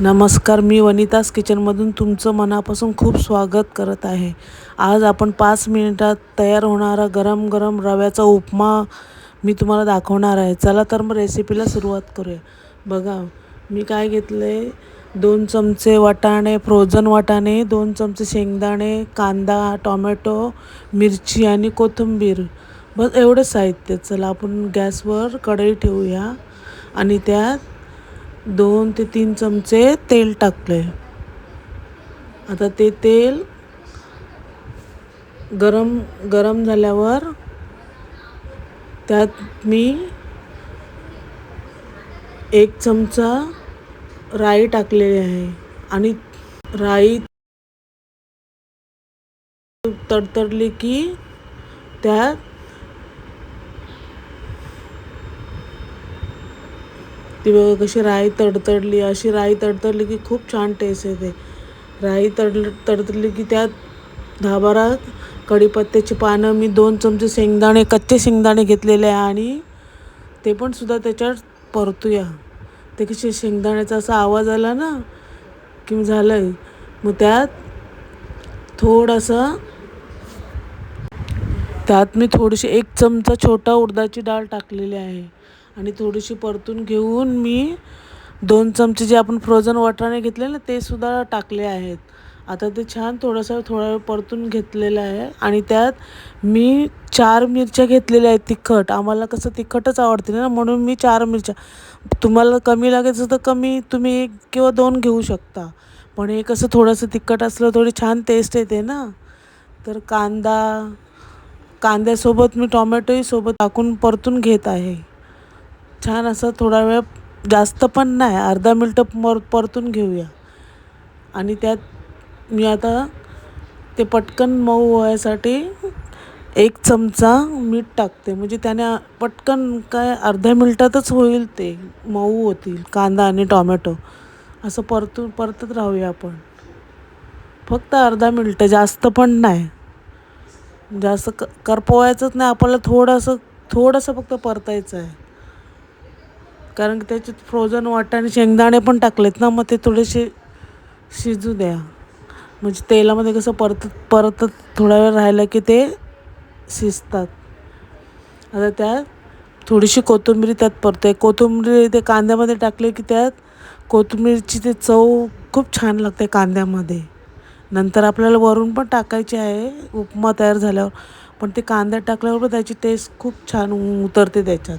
नमस्कार, मी वनितास किचनमधून तुमचं मनापासून खूप स्वागत करत आहे. आज आपण 5 मिनिटात तयार होणारा गरम गरम रव्याचा उपमा मी तुम्हाला दाखवणार आहे. चला तर मग रेसिपीला सुरुवात करूया. बघा, मी काय घेतलं आहे, 2 चमचे वाटाणे, फ्रोझन वाटाणे, 2 चमचे शेंगदाणे, कांदा, टोमॅटो, मिरची आणि कोथिंबीर. बस एवढं साहित्य. चला आपण गॅसवर कढई ठेवूया आणि त्यात 2 ते 3 चमचे तेल टाकले. आता ते तेल गरम गरम झाल्यावर त्यात मी 1 चमचा राई टाकलेली आहे आणि राई तडतडली की त्यात ती बघा कशी राई तडतडली. अशी राई तडतडली की खूप छान टेस्ट येते. राई तडतडली की त्यात 10-12 कढीपत्त्याची पानं, मी 2 चमचे शेंगदाणे, कच्चे शेंगदाणे घेतलेले आहे आणि ते पण सुद्धा त्याच्यात परतूया. ते कसे शेंगदाण्याचा असा आवाज आला ना की झालं. मग थोडंसं त्यात मी थोडीशी 1 चमचा छोटा उडदाची डाळ टाकलेली आहे आणि थोडीशी परतून घेऊन मी 2 चमचे जे आपण फ्रोझन वाटाणे घेतले ना ते सुद्धा टाकले आहेत. आता ते छान थोडा वेळ परतून घेतलेलं आहे आणि त्यात मी 4 मिरच्या घेतलेल्या आहेत तिखट. आम्हाला कसं तिखटच आवडते ना, म्हणून मी 4 मिरच्या. तुम्हाला कमी लागायचं तर कमी तुम्ही 1 किंवा 2 घेऊ शकता. पण हे कसं थोडंसं तिखट असलं थोडी छान टेस्ट येते ना. तर कांद्यासोबत मी टोमॅटोही सोबत टाकून परतून घेत आहे. छान असं थोडा वेळ, जास्त पण नाही, अर्धा मिनटं परतून घेऊया. आणि त्यात मी आता ते पटकन मऊ व्हायसाठी 1 चमचा मीठ टाकते. म्हणजे त्याने पटकन काय अर्ध्या मिनटातच होईल, ते मऊ होतील कांदा आणि टोमॅटो. असं परतत राहूया आपण. फक्त अर्धा मिनटं, जास्त पण नाही. जास्त करपवायचंच नाही आपल्याला, थोडंसं फक्त परतायचं आहे. कारण की त्याच्यात फ्रोझन वाटाणे शेंगदाणे पण टाकलेत ना, मग ते थोडेसे शिजू द्या. म्हणजे तेलामध्ये कसं परतत थोडा वेळ राहिला की ते शिजतात. आता त्यात थोडीशी कोथिंबीर त्यात परतते. कोथिंबीर ते कांद्यामध्ये टाकले की त्यात कोथिंबीरची ते चव खूप छान लागते कांद्यामध्ये. नंतर आपल्याला वरून पण टाकायची आहे उपमा तयार झाल्यावर, पण ते कांद्यात टाकल्यावर पण त्याची टेस्ट खूप छान उतरते त्याच्यात.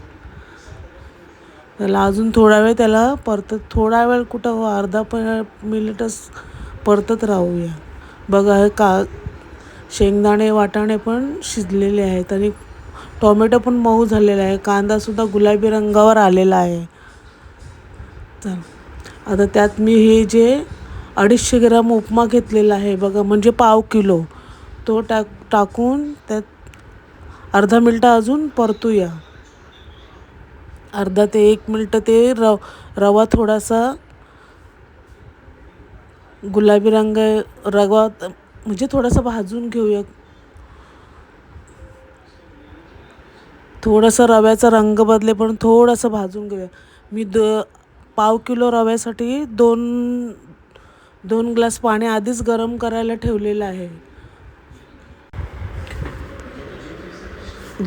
त्याला अजून थोडा वेळ थोडा वेळ कुठं हो, अर्धा मिनिटच परतत राहूया. बघा, हे शेंगदाणे वाटाणे पण शिजलेले आहेत आणि टोमॅटो पण मऊ झालेला आहे. कांदासुद्धा गुलाबी रंगावर आलेला आहे. चल, आता त्यात मी हे जे 250 ग्राम उपमा घेतलेला आहे बघा, म्हणजे पाव किलो, तो टाकून त्यात अर्धा मिनटं अजून परतूया. अर्धा ते 1 मिनटं ते रवा थोडासा गुलाबी रवा म्हणजे थोडासा भाजून घेऊया. थोडासा रव्याचा रंग बदले पण थोडंसं भाजून घेऊया. मी पाव किलो रव्यासाठी 2 ग्लास पाणी आधीच गरम करायला ठेवलेलं आहे.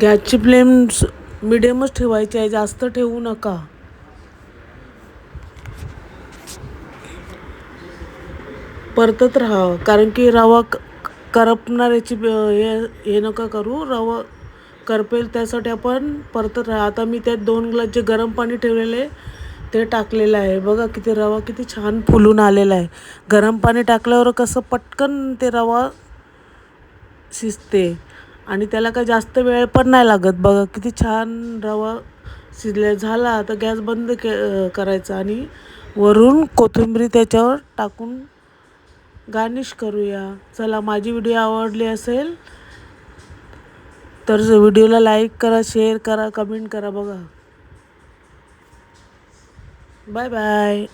गॅसची फ्लेम मिडियमच ठेवायची आहे, जास्त ठेवू नका. परतत राहा, कारण की रवा करपणार, याची हे नका करू. रवा करपेल त्यासाठी आपण परतत राहा. आता मी त्यात 2 ग्लास जे गरम पाणी ठेवलेले ते टाकलेलं आहे. बघा किती रवा किती छान फुलून आलेला आहे. गरम पाणी टाकल्यावर कसं पटकन ते रवा शिजते आणि त्याला काय जास्त वेळ पण नाही लागत. बघा किती छान रवा शिजले. झाला, आता गॅस बंद करायचा आणि वरून कोथिंबीर त्याच्यावर टाकून गार्निश करूया. चला, माझी व्हिडिओ आवडली असेल तर व्हिडिओला लाईक करा, शेअर करा, कमेंट करा. बघा, बाय बाय.